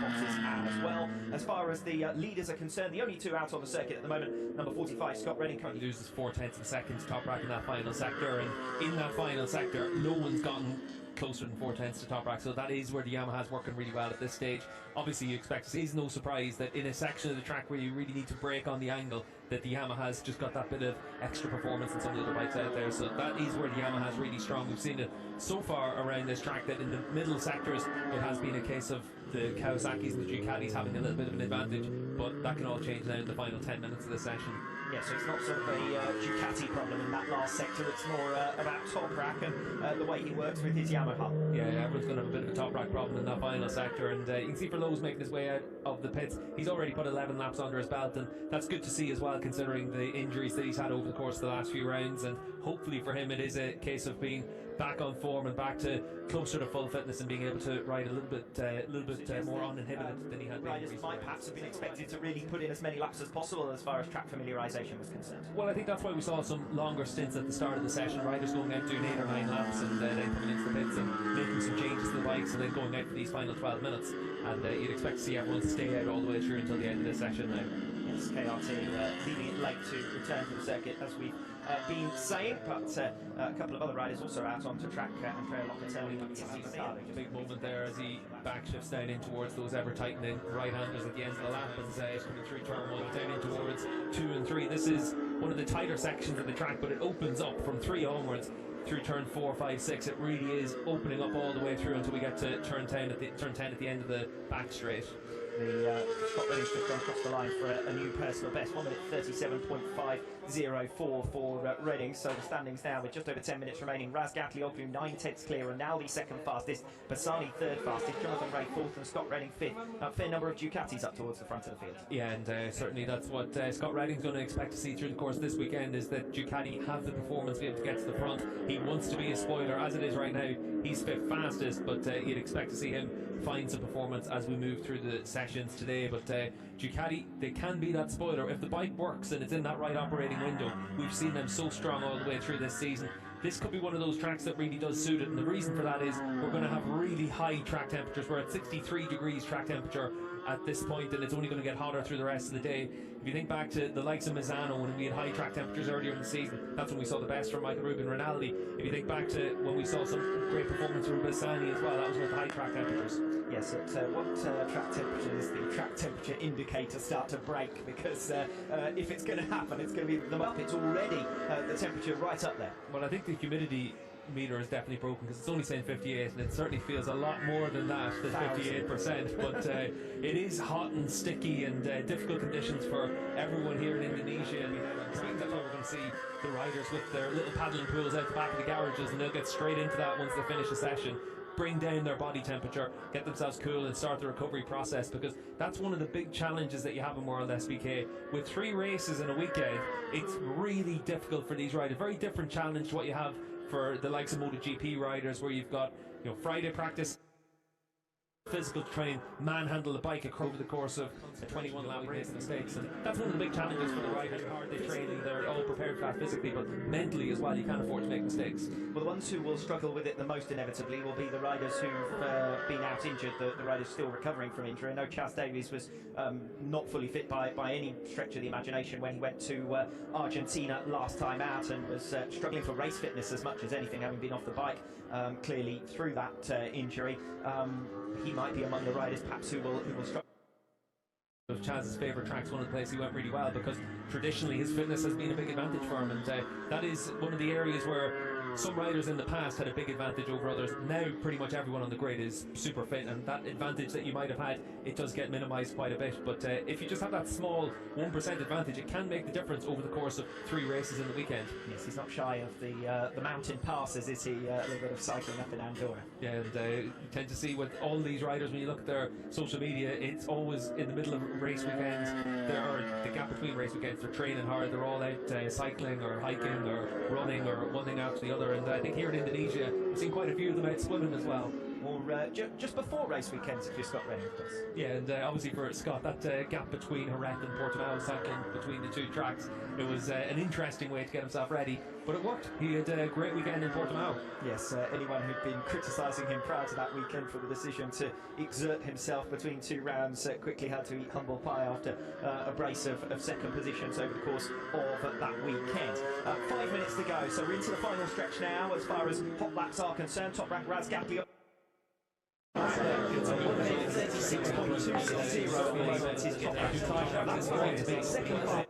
boxes as well. As far as the leaders are concerned, the only two out on the circuit at the moment, number 45, Scott Redding, currently loses 0.4 of a second to top rack in that final sector, and in that final sector, no one's gotten closer than 0.4 to top rack, so that is where the Yamaha's working really well at this stage. Obviously, you expect to see, it's no surprise that in a section of the track where you really need to brake on the angle, that the Yamaha's just got that bit of extra performance than some of the other bikes out there. So that is where the Yamaha's really strong. We've seen it so far around this track that in the middle sectors it has been a case of the Kawasaki's and the Ducatis having a little bit of an advantage, but that can all change now in the final 10 minutes of the session. Yeah, so it's not sort of a Ducati problem in that last sector, it's more about top rack and the way he works with his Yamaha. Yeah, everyone's going to have a bit of a top rack problem in that final sector, and you can see for Lowe's making his way out of the pits. He's already put 11 laps under his belt, and that's good to see as well, considering the injuries that he's had over the course of the last few rounds. And hopefully for him it is a case of being back on form and back to closer to full fitness and being able to ride a little bit more uninhibited than he had been. Riders might perhaps have been expected to really put in as many laps as possible as far as track familiarisation was concerned. Well, I think that's why we saw some longer stints at the start of the session, riders going out doing 8 or 9 laps and then coming into the pits and making some changes to the bikes and then going out for these final 12 minutes. And you'd expect to see everyone stay out all the way through until the end of the session now. Yes, KRT leaving it late to return to the circuit, as we've been saying, but a couple of other riders also out onto track. Andrea Locatelli, big moment there as he backshifts down in towards those ever tightening right-handers at the end of the lap as coming through turn 1 down in towards 2 and 3. This is one of the tighter sections of the track, but it opens up from 3 onwards through turn 4, 5, 6. It really is opening up all the way through until we get to turn 10 at the end of the back straight. The Scott Redding's just gone across the line for a new personal best, 1 minute 37.504 for Redding. So the standings now with just over 10 minutes remaining. Razgatlioglu 9/10 clear, Rinaldi second fastest, Bassani third fastest, Jonathan Ray fourth, and Scott Redding fifth. A fair number of Ducatis up towards the front of the field. Yeah, and certainly that's what Scott Redding's going to expect to see through the course of this weekend, is that Ducati have the performance to be able to get to the front. He wants to be a spoiler. As it is right now, he's fifth fastest, but you'd expect to see him find some performance as we move through the sessions today. But Ducati, they can be that spoiler if the bike works and it's in that right operating window. We've seen them so strong all the way through this season. This could be one of those tracks that really does suit it, and the reason for that is we're going to have really high track temperatures. We're at 63 degrees track temperature at this point, and it's only going to get hotter through the rest of the day. If you think back to the likes of Misano, when we had high track temperatures earlier in the season, that's when we saw the best from Michael Rubin Rinaldi. If you think back to when we saw some great performance from Bassani as well, that was with high track temperatures. Yes, at what track temperature does the track temperature indicator start to break? Because if it's going to happen, it's going to be the up. It's already the temperature right up there. Well, I think the humidity meter is definitely broken, because it's only saying 58 and it certainly feels a lot more than that, than 58%. But it is hot and sticky and difficult conditions for everyone here in Indonesia, and I think that's why we're going to see the riders with their little paddling pools out the back of the garages, and they'll get straight into that once they finish the session, bring down their body temperature, get themselves cool and start the recovery process, because that's one of the big challenges that you have in World SBK. With 3 races in a weekend, it's really difficult for these riders. Very different challenge to what you have for the likes of MotoGP riders, where you've got, you know, Friday practice, physical train, manhandle the bike over the course of a 21-lap race in the States. And that's one of the big challenges for the riders. How hard they train, and they're all prepared for that physically, but mentally as well, you can't afford to make mistakes. Well, the ones who will struggle with it the most inevitably will be the riders who've been out injured, the riders still recovering from injury. I know Chas Davies was not fully fit by any stretch of the imagination when he went to Argentina last time out, and was struggling for race fitness as much as anything, having been off the bike clearly through that injury. He might be among the riders perhaps who will struggle. Of Chaz's favourite tracks, one of the places he went really well, because traditionally his fitness has been a big advantage for him, and that is one of the areas where some riders in the past had a big advantage over others. Now pretty much everyone on the grid is super fit, and that advantage that you might have had, it does get minimised quite a bit. But if you just have that small 1% advantage, it can make the difference over the course of 3 races in the weekend. Yes, he's not shy of the mountain passes, is he? A little bit of cycling up in Andorra. Yeah, and you tend to see with all these riders, when you look at their social media, it's always in the middle of race weekends, the gap between race weekends, they're training hard, they're all out cycling or hiking or running or one thing after the other. And I think here in Indonesia, we've seen quite a few of them out swimming as well. or just before race weekends if you're Scott Rennie, of course. Yeah, and obviously for Scott, that gap between Jerez and Portimao cycling between the two tracks, it was an interesting way to get himself ready, but it worked. He had a great weekend in Portimao. Yes, anyone who'd been criticising him prior to that weekend for the decision to exert himself between two rounds quickly had to eat humble pie after a brace of second positions over the course of that weekend. 5 minutes to go, so we're into the final stretch now as far as hot laps are concerned. Top rank Razgapio. 36.260 at the moment is top rank. That's going to be second.